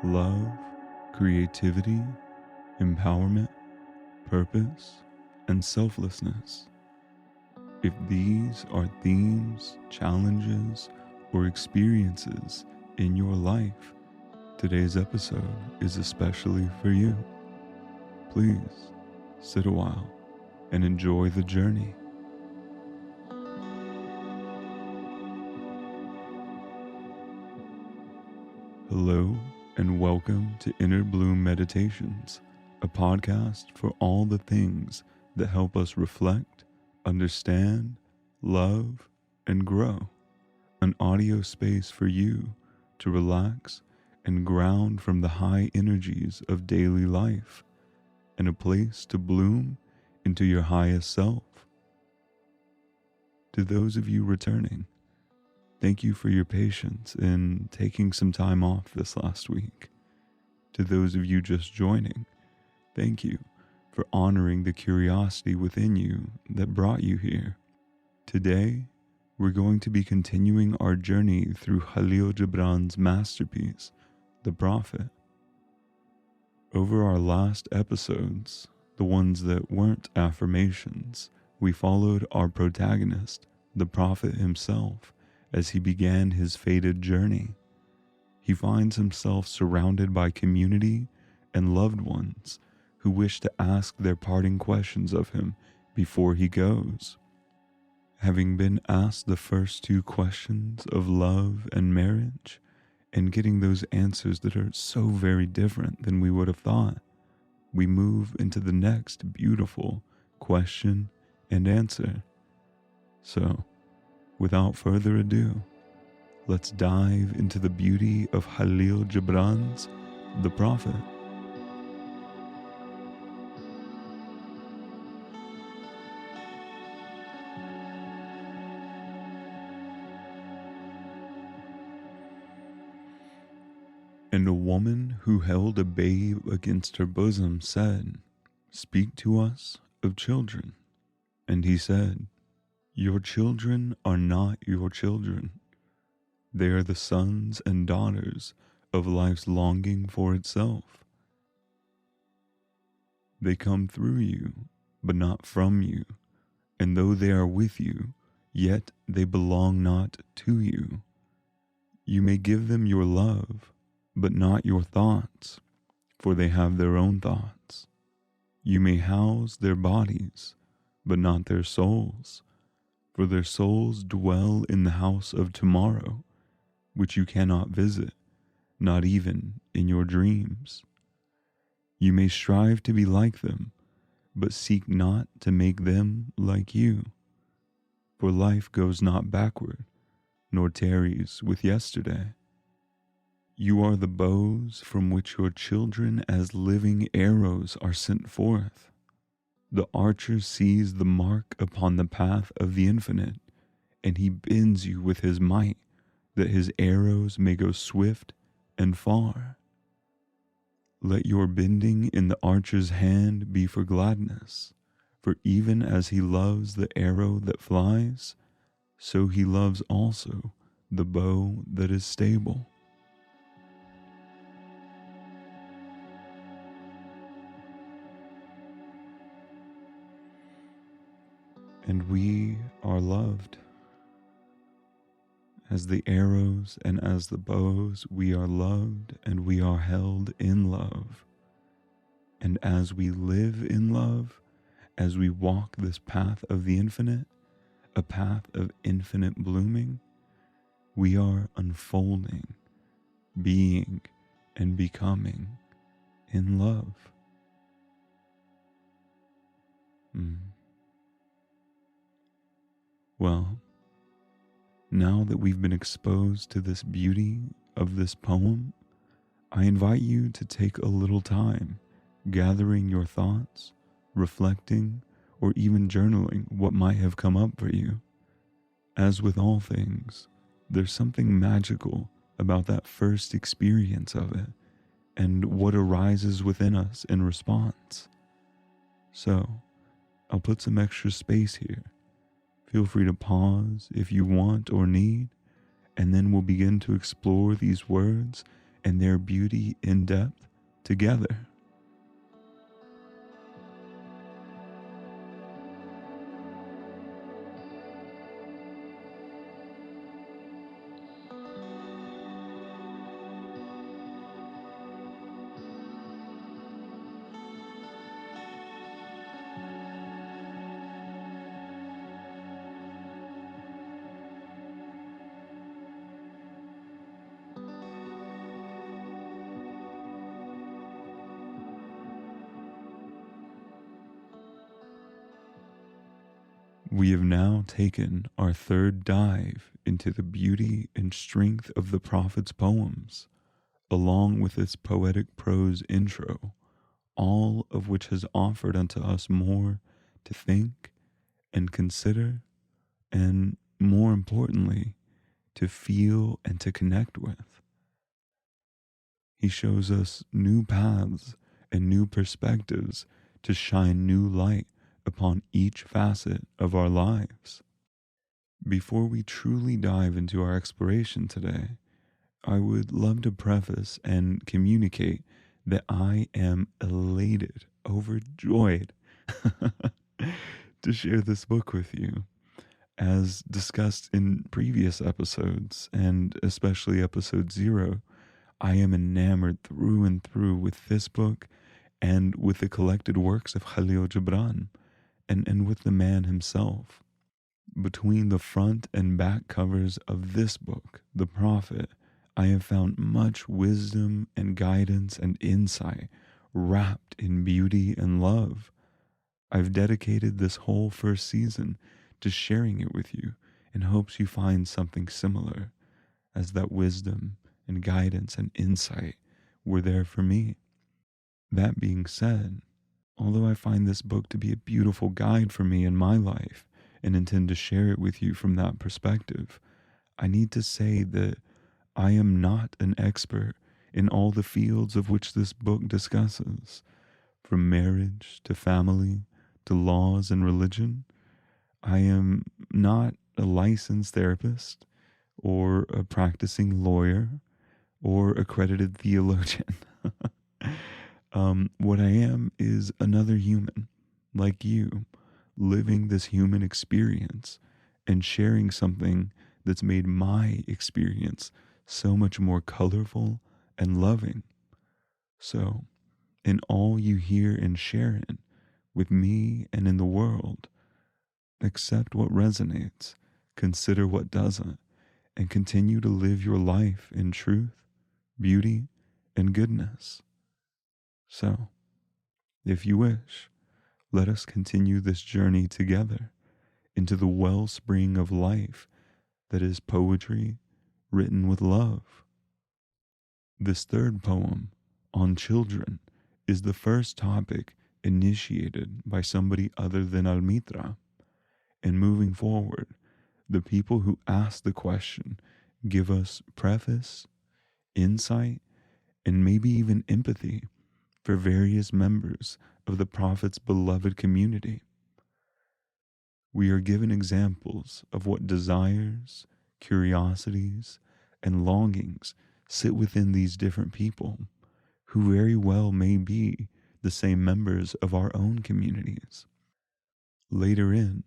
love, creativity, empowerment, purpose, and selflessness. If these are themes, challenges, or experiences in your life, today's episode is especially for you. Please sit a while and enjoy the journey. Hello, and welcome to Inner Bloom Meditations, a podcast for all the things that help us reflect, understand, love, and grow. An audio space for you to relax and ground from the high energies of daily life, and a place to bloom into your highest self. To those of you returning, thank you for your patience in taking some time off this last week. To those of you just joining, thank you for honoring the curiosity within you that brought you here. Today, we're going to be continuing our journey through Khalil Gibran's masterpiece, The Prophet. Over our last episodes, the ones that weren't affirmations, we followed our protagonist, the Prophet himself, as he began his fated journey. He finds himself surrounded by community and loved ones who wish to ask their parting questions of him before he goes. Having been asked the first two questions of love and marriage, and getting those answers that are so very different than we would have thought, we move into the next beautiful question and answer. So, without further ado, let's dive into the beauty of Khalil Gibran's The Prophet. And a woman who held a babe against her bosom said, "Speak to us of children." And he said, "Your children are not your children. They are the sons and daughters of life's longing for itself. They come through you, but not from you, and though they are with you, yet they belong not to you. You may give them your love, but not your thoughts, for they have their own thoughts. You may house their bodies, but not their souls, for their souls dwell in the house of tomorrow, which you cannot visit, not even in your dreams. You may strive to be like them, but seek not to make them like you, for life goes not backward, nor tarries with yesterday. You are the bows from which your children as living arrows are sent forth. The archer sees the mark upon the path of the infinite, and he bends you with his might, that his arrows may go swift and far. Let your bending in the archer's hand be for gladness, for even as he loves the arrow that flies, so he loves also the bow that is stable." And we are loved. As the arrows and as the bows, we are loved and we are held in love. And as we live in love, as we walk this path of the infinite, a path of infinite blooming, we are unfolding, being, and becoming in love. Well, now that we've been exposed to this beauty of this poem, I invite you to take a little time gathering your thoughts, reflecting, or even journaling what might have come up for you. As with all things, there's something magical about that first experience of it and what arises within us in response. So, I'll put some extra space here. Feel free to pause if you want or need, and then we'll begin to explore these words and their beauty in depth together. We have now taken our third dive into the beauty and strength of the prophet's poems, along with its poetic prose intro, all of which has offered unto us more to think and consider, and more importantly, to feel and to connect with. He shows us new paths and new perspectives to shine new light upon each facet of our lives. Before we truly dive into our exploration today, I would love to preface and communicate that I am elated, overjoyed to share this book with you. As discussed in previous episodes, and especially episode 0, I am enamored through and through with this book and with the collected works of Khalil Gibran and with the man himself. Between the front and back covers of this book, The Prophet, I have found much wisdom and guidance and insight wrapped in beauty and love. I've dedicated this whole first season to sharing it with you in hopes you find something similar, as that wisdom and guidance and insight were there for me. That being said, although I find this book to be a beautiful guide for me in my life and intend to share it with you from that perspective, I need to say that I am not an expert in all the fields of which this book discusses, from marriage to family to laws and religion. I am not a licensed therapist or a practicing lawyer or accredited theologian. What I am is another human, like you, living this human experience and sharing something that's made my experience so much more colorful and loving. So, in all you hear and share in with me and in the world, accept what resonates, consider what doesn't, and continue to live your life in truth, beauty, and goodness. So, if you wish, let us continue this journey together into the wellspring of life that is poetry written with love. This third poem, on children, is the first topic initiated by somebody other than Almitra. And moving forward, the people who ask the question give us preface, insight, and maybe even empathy for various members of the Prophet's beloved community. We are given examples of what desires, curiosities, and longings sit within these different people, who very well may be the same members of our own communities. Later in,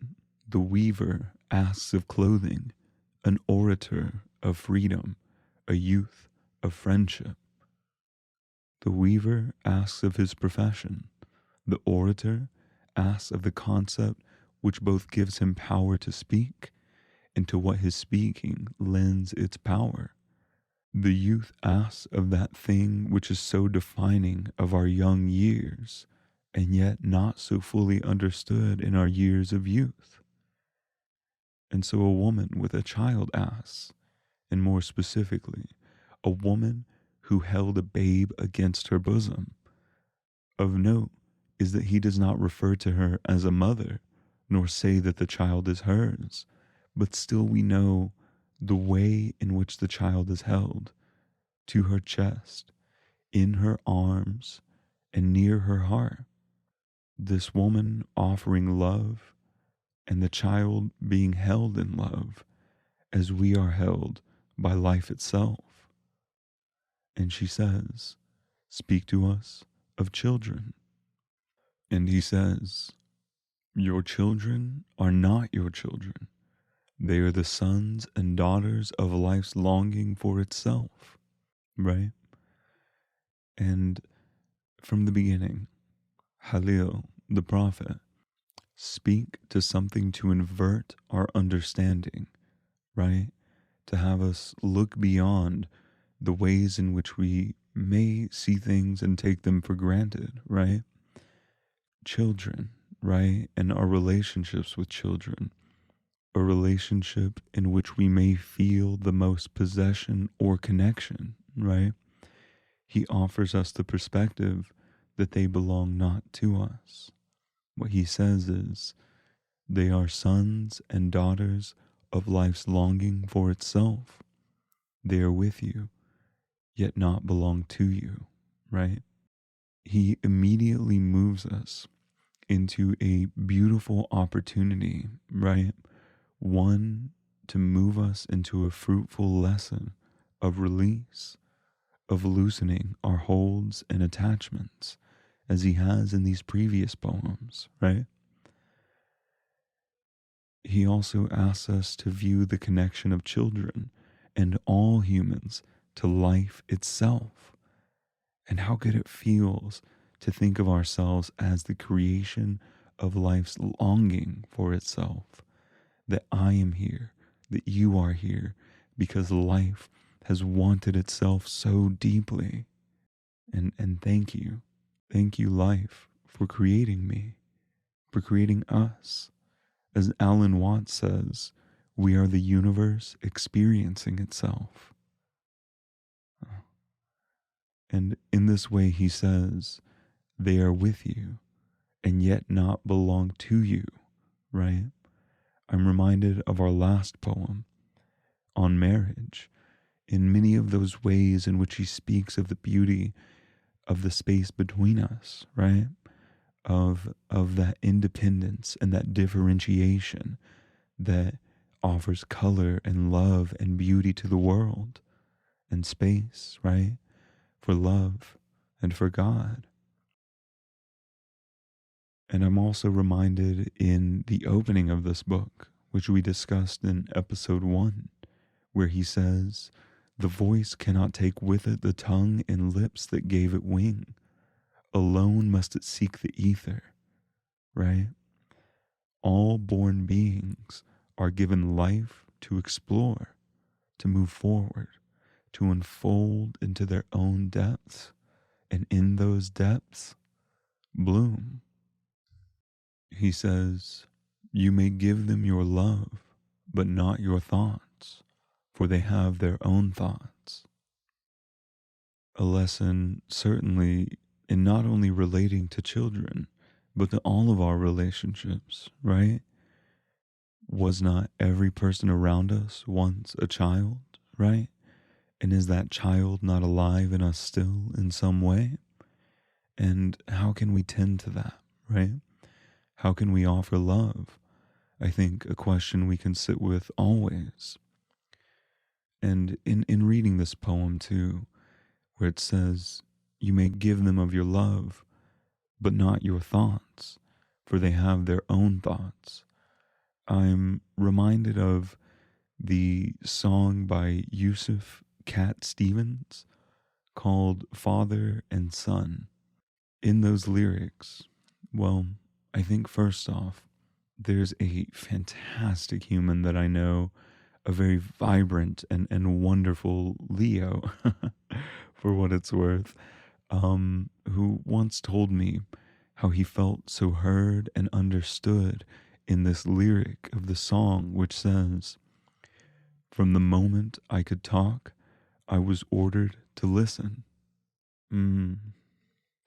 the weaver asks of clothing, an orator of freedom, a youth of friendship. The weaver asks of his profession. The orator asks of the concept which both gives him power to speak and to what his speaking lends its power. The youth asks of that thing which is so defining of our young years, and yet not so fully understood in our years of youth. And so a woman with a child asks, and more specifically, a woman who held a babe against her bosom. Of note is that he does not refer to her as a mother, nor say that the child is hers, but still we know the way in which the child is held, to her chest, in her arms, and near her heart. This woman offering love, and the child being held in love, as we are held by life itself. And she says, "Speak to us of children." And he says, "Your children are not your children. They are the sons and daughters of life's longing for itself." Right? And from the beginning, Khalil, the prophet, speak to something to invert our understanding, right? To have us look beyond the ways in which we may see things and take them for granted, right? Children, right? And our relationships with children, a relationship in which we may feel the most possession or connection, right? He offers us the perspective that they belong not to us. What he says is, they are sons and daughters of life's longing for itself. They are with you, yet not belong to you, right? He immediately moves us into a beautiful opportunity, right? One, to move us into a fruitful lesson of release, of loosening our holds and attachments, as he has in these previous poems, right? He also asks us to view the connection of children and all humans to life itself, and how good it feels to think of ourselves as the creation of life's longing for itself, that I am here, that you are here, because life has wanted itself so deeply. And thank you. Thank you, life, for creating me, for creating us. As Alan Watts says, we are the universe experiencing itself. And in this way, he says, they are with you and yet not belong to you, right? I'm reminded of our last poem on marriage, in many of those ways in which he speaks of the beauty of the space between us, right? Of that independence and that differentiation that offers color and love and beauty to the world and space, right? For love and for God. And I'm also reminded in the opening of this book, which we discussed in episode 1, where he says, the voice cannot take with it the tongue and lips that gave it wing. Alone must it seek the ether, right? All born beings are given life to explore, to move forward, to unfold into their own depths, and in those depths, bloom. He says, you may give them your love, but not your thoughts, for they have their own thoughts. A lesson certainly in not only relating to children, but to all of our relationships, right? Was not every person around us once a child, right? And is that child not alive in us still in some way? And how can we tend to that, right? How can we offer love? I think a question we can sit with always. And in reading this poem too, where it says, you may give them of your love, but not your thoughts, for they have their own thoughts. I'm reminded of the song by Yusuf Cat Stevens called Father and Son. In those lyrics, well, I think first off, there's a fantastic human that I know, a very vibrant and wonderful Leo, for what it's worth, who once told me how he felt so heard and understood in this lyric of the song, which says, from the moment I could talk, I was ordered to listen.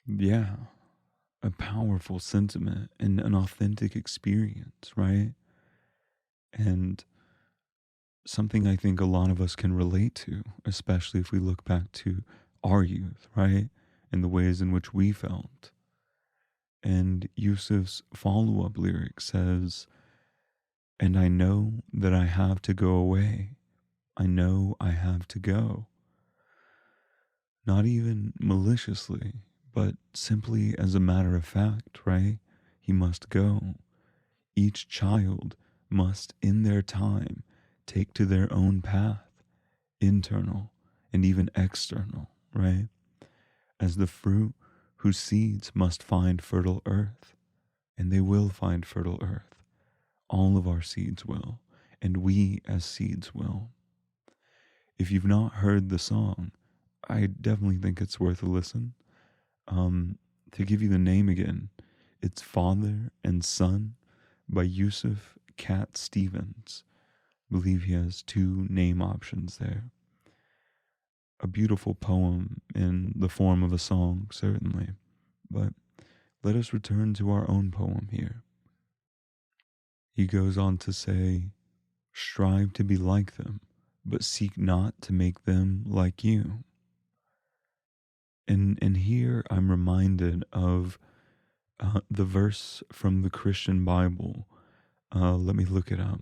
Yeah, a powerful sentiment and an authentic experience, right? And something I think a lot of us can relate to, especially if we look back to our youth, right? And the ways in which we felt. And Yusuf's follow-up lyric says, and I know that I have to go away. I know I have to go. not even maliciously, but simply as a matter of fact, right? He must go. Each child must, in their time, take to their own path, internal and even external, right? As the fruit whose seeds must find fertile earth, and they will find fertile earth. All of our seeds will, and we as seeds will. If you've not heard the song, I definitely think it's worth a listen. To give you the name again, it's Father and Son by Yusuf Cat Stevens. I believe he has two name options there. A beautiful poem in the form of a song, certainly. But let us return to our own poem here. He goes on to say, strive to be like them, but seek not to make them like you. And here I'm reminded of the verse from the Christian Bible. Let me look it up.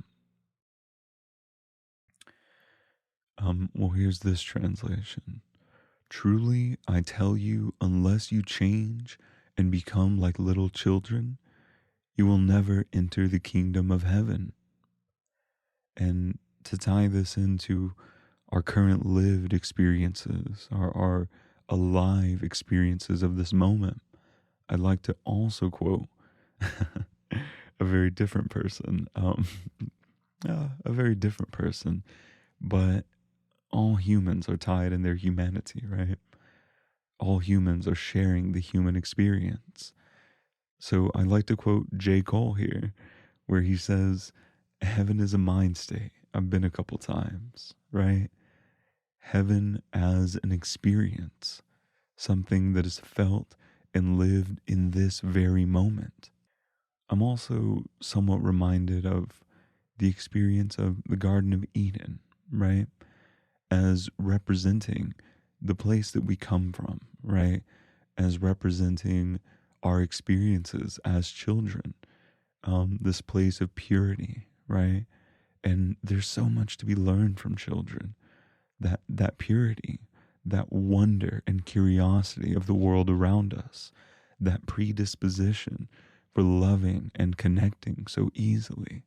Well, here's this translation. Truly, I tell you, unless you change and become like little children, you will never enter the kingdom of heaven. And to tie this into our current lived experiences, our alive experiences of this moment, I'd like to also quote a very different person, a very different person, but all humans are tied in their humanity, right? All humans are sharing the human experience. So I like to quote J. Cole here, where he says, heaven is a mind state. I've been a couple times, right? Heaven as an experience, something that is felt and lived in this very moment. I'm also somewhat reminded of the experience of the Garden of Eden, right? As representing the place that we come from, right? As representing our experiences as children, this place of purity, right? And there's so much to be learned from children. That purity, that wonder and curiosity of the world around us, that predisposition for loving and connecting so easily.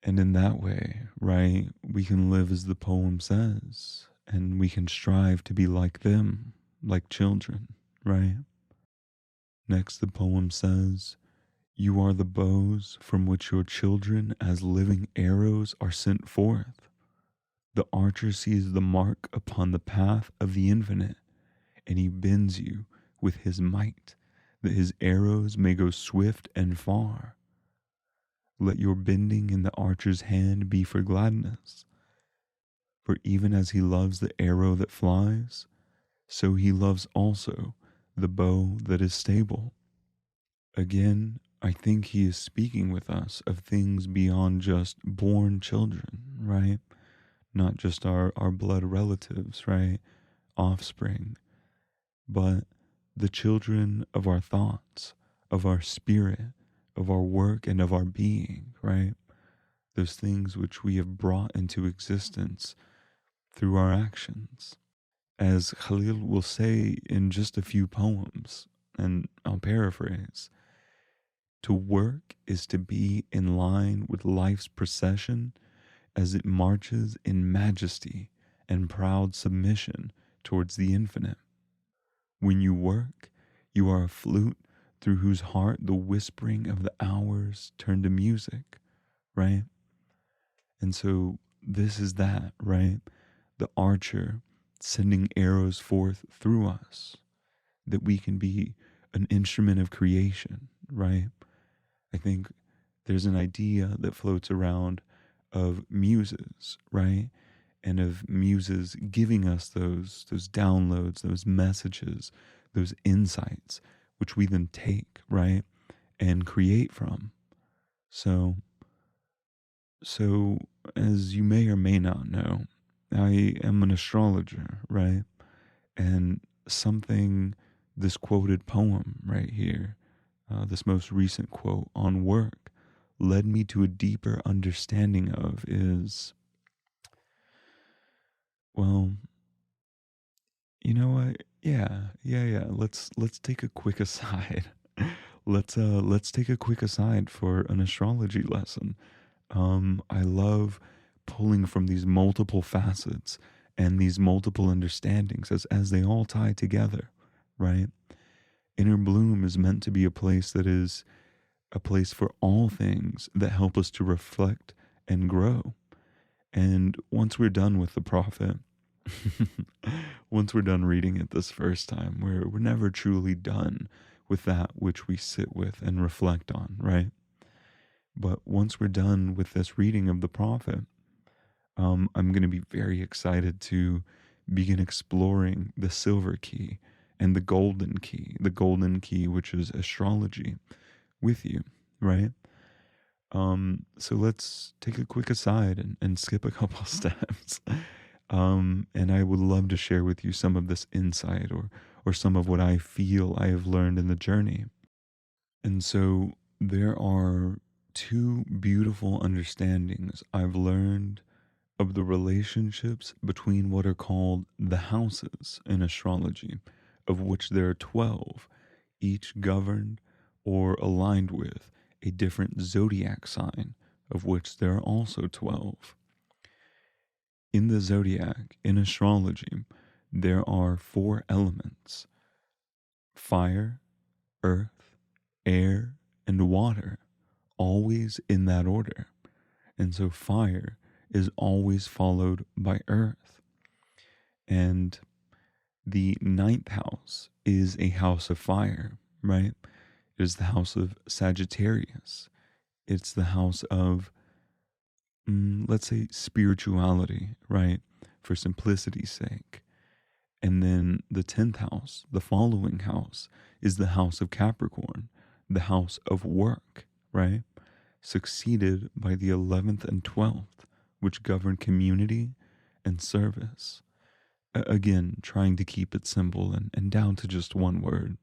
And in that way, right, we can live as the poem says, and we can strive to be like them, like children, right? Next, the poem says, you are the bows from which your children as living arrows are sent forth. The archer sees the mark upon the path of the infinite, and he bends you with his might, that his arrows may go swift and far. Let your bending in the archer's hand be for gladness. For even as he loves the arrow that flies, so he loves also the bow that is stable. Again, I think he is speaking with us of things beyond just born children, right? Not just our blood relatives, right? Offspring, but the children of our thoughts, of our spirit, of our work, and of our being, right? Those things which we have brought into existence through our actions. As Khalil will say in just a few poems, and I'll paraphrase, to work is to be in line with life's procession as it marches in majesty and proud submission towards the infinite. When you work, you are a flute through whose heart the whispering of the hours turn to music, right? And so this is that, right? The archer sending arrows forth through us, that we can be an instrument of creation, right? I think there's an idea that floats around of muses, right? And of muses giving us those downloads, those messages, those insights, which we then take, right? And create from. So as you may or may not know, I am an astrologer, right? And something, this quoted poem right here, this most recent quote on work, led me to a deeper understanding of is, well, you know what? Yeah. Let's take a quick aside. Let's take a quick aside for an astrology lesson. I love pulling from these multiple facets and these multiple understandings as they all tie together, right? Inner Bloom is meant to be a place that is a place for all things that help us to reflect and grow. And once we're done with the prophet, once we're done reading it this first time, we're never truly done with that which we sit with and reflect on, right? But once we're done with this reading of the prophet, I'm going to be very excited to begin exploring the silver key and the golden key, which is astrology, with you, right? So let's take a quick aside and skip a couple steps. And I would love to share with you some of this insight or some of what I feel I have learned in the journey. And so there are two beautiful understandings I've learned of the relationships between what are called the houses in astrology, of which there are 12, each governed or aligned with a different zodiac sign, of which there are also 12. In the zodiac, in astrology, there are four elements: fire, earth, air, and water, always in that order. And so fire is always followed by earth. And the ninth house is a house of fire, right? It is the house of Sagittarius. It's the house of, let's say, spirituality, right? For simplicity's sake. And then the 10th house, the following house, is the house of Capricorn, the house of work, right? Succeeded by the 11th and 12th, which govern community and service. Again, trying to keep it simple and down to just one word.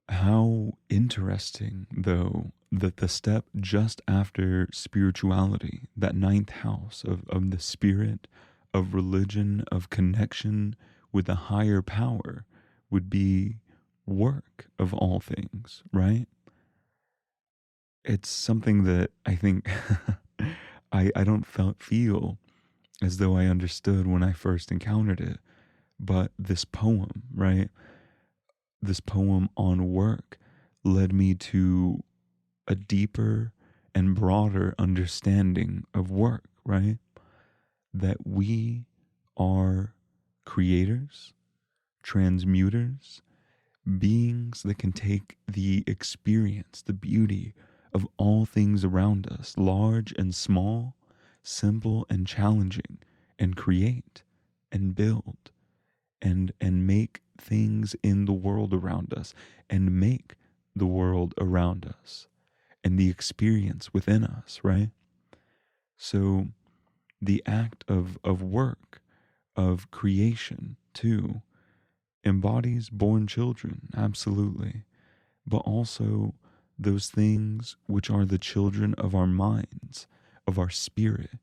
How interesting, though, that the step just after spirituality, that ninth house of the spirit, of religion, of connection with a higher power, would be work of all things, right? It's something that I think I don't feel as though I understood when I first encountered it. But this poem, right? This poem on work led me to a deeper and broader understanding of work, right? That we are creators, transmuters, beings that can take the experience, the beauty of all things around us, large and small, simple and challenging, and create and build and make things in the world around us and make the world around us and the experience within us, right? So the act of work, of creation too, embodies born children, absolutely, but also those things which are the children of our minds, of our spirit,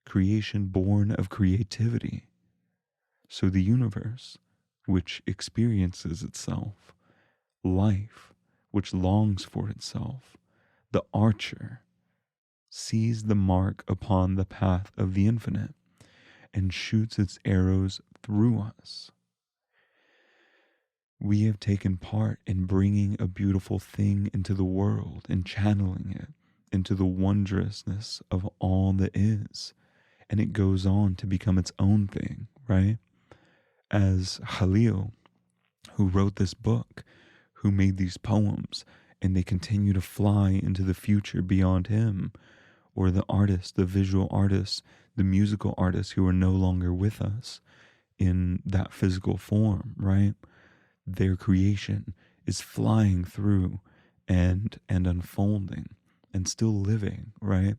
creation born of creativity. So the universe, which experiences itself, life, which longs for itself, the archer, sees the mark upon the path of the infinite and shoots its arrows through us. We have taken part in bringing a beautiful thing into the world and channeling it into the wondrousness of all that is. And it goes on to become its own thing, right? As Khalil, who wrote this book, who made these poems, and they continue to fly into the future beyond him, or the artists, the visual artists, the musical artists who are no longer with us in that physical form, right? Their creation is flying through and unfolding and still living, right?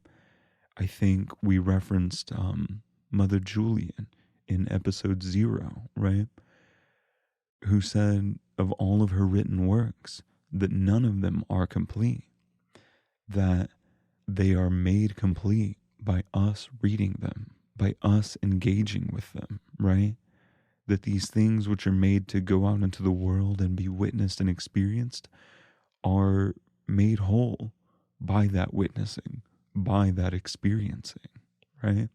I think we referenced Mother Julian in episode 0, right? Who said of all of her written works that none of them are complete, that they are made complete by us reading them, by us engaging with them, right? that these things which are made to go out into the world and be witnessed and experienced are made whole by that witnessing, by that experiencing, right?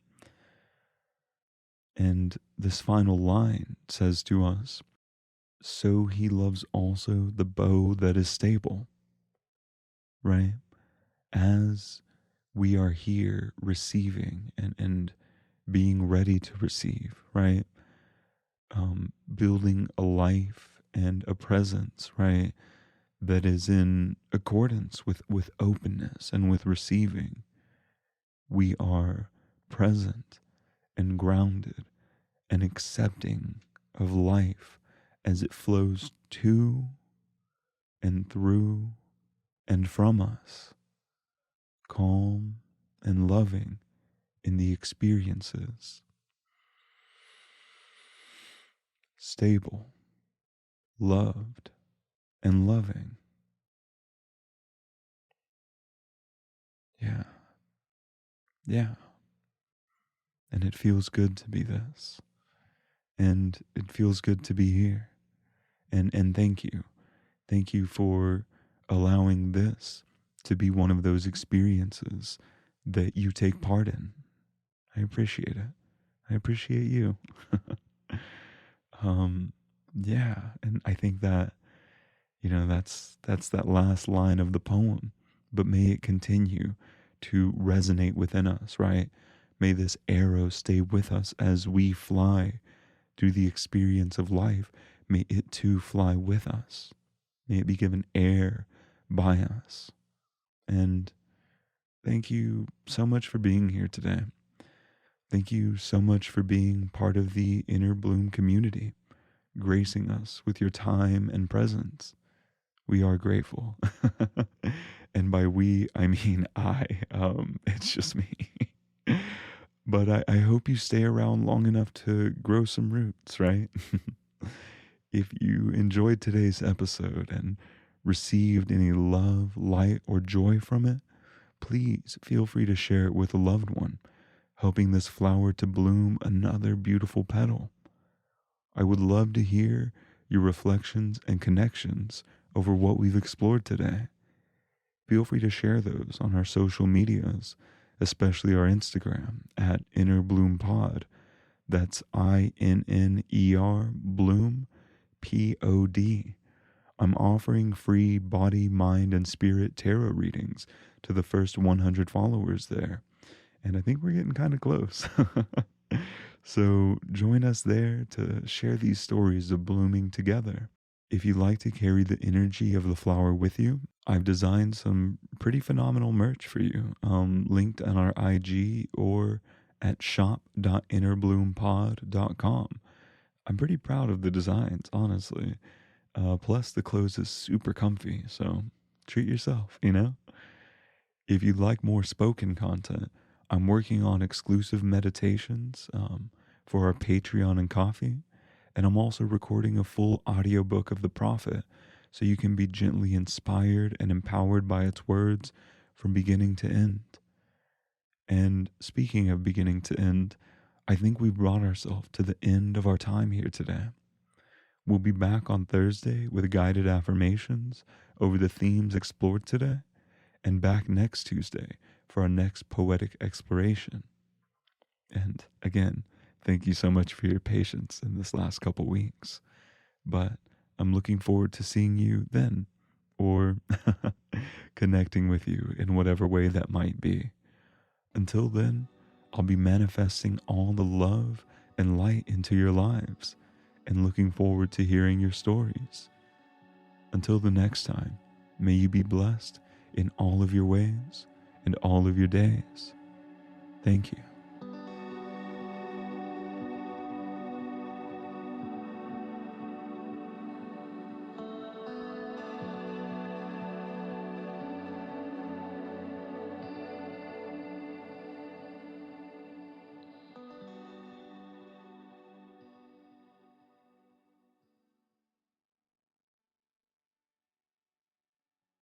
And this final line says to us, so he loves also the bow that is stable, right? As we are here receiving and being ready to receive, right? Building a life and a presence, right? That is in accordance with openness and with receiving. We are present and grounded and accepting of life as it flows to and through and from us, calm and loving in the experiences, stable, loved, and loving. Yeah. Yeah. And it feels good to be this. And it feels good to be here. And thank you. Thank you for allowing this to be one of those experiences that you take part in. I appreciate it. I appreciate you. Yeah, and I think that, that's that last line of the poem. But may it continue to resonate within us, right? May this arrow stay with us as we fly through the experience of life. May it too fly with us. May it be given air by us. And thank you so much for being here today. Thank you so much for being part of the Inner Bloom community, gracing us with your time and presence. We are grateful. And by we, I mean I. It's just me. But I hope you stay around long enough to grow some roots, right? If you enjoyed today's episode and received any love, light, or joy from it, please feel free to share it with a loved one, helping this flower to bloom another beautiful petal. I would love to hear your reflections and connections over what we've explored today. Feel free to share those on our social medias, especially our Instagram at Inner Bloom Pod. That's INNER Bloom POD. I'm offering free body, mind, and spirit tarot readings to the first 100 followers there. And I think we're getting kind of close. So join us there to share these stories of blooming together. If you'd like to carry the energy of the flower with you, I've designed some pretty phenomenal merch for you, linked on our IG or at shop.innerbloom.pod.com. I'm pretty proud of the designs, honestly. Plus, the clothes is super comfy, so treat yourself, If you'd like more spoken content, I'm working on exclusive meditations for our Patreon and Coffee, and I'm also recording a full audiobook of the Prophet so you can be gently inspired and empowered by its words from beginning to end. And speaking of beginning to end, I think we've brought ourselves to the end of our time here today. We'll be back on Thursday with guided affirmations over the themes explored today, and back next Tuesday for our next poetic exploration. And again, thank you so much for your patience in this last couple weeks. But I'm looking forward to seeing you then, or connecting with you in whatever way that might be. Until then, I'll be manifesting all the love and light into your lives and looking forward to hearing your stories. Until the next time, may you be blessed in all of your ways and all of your days. Thank you.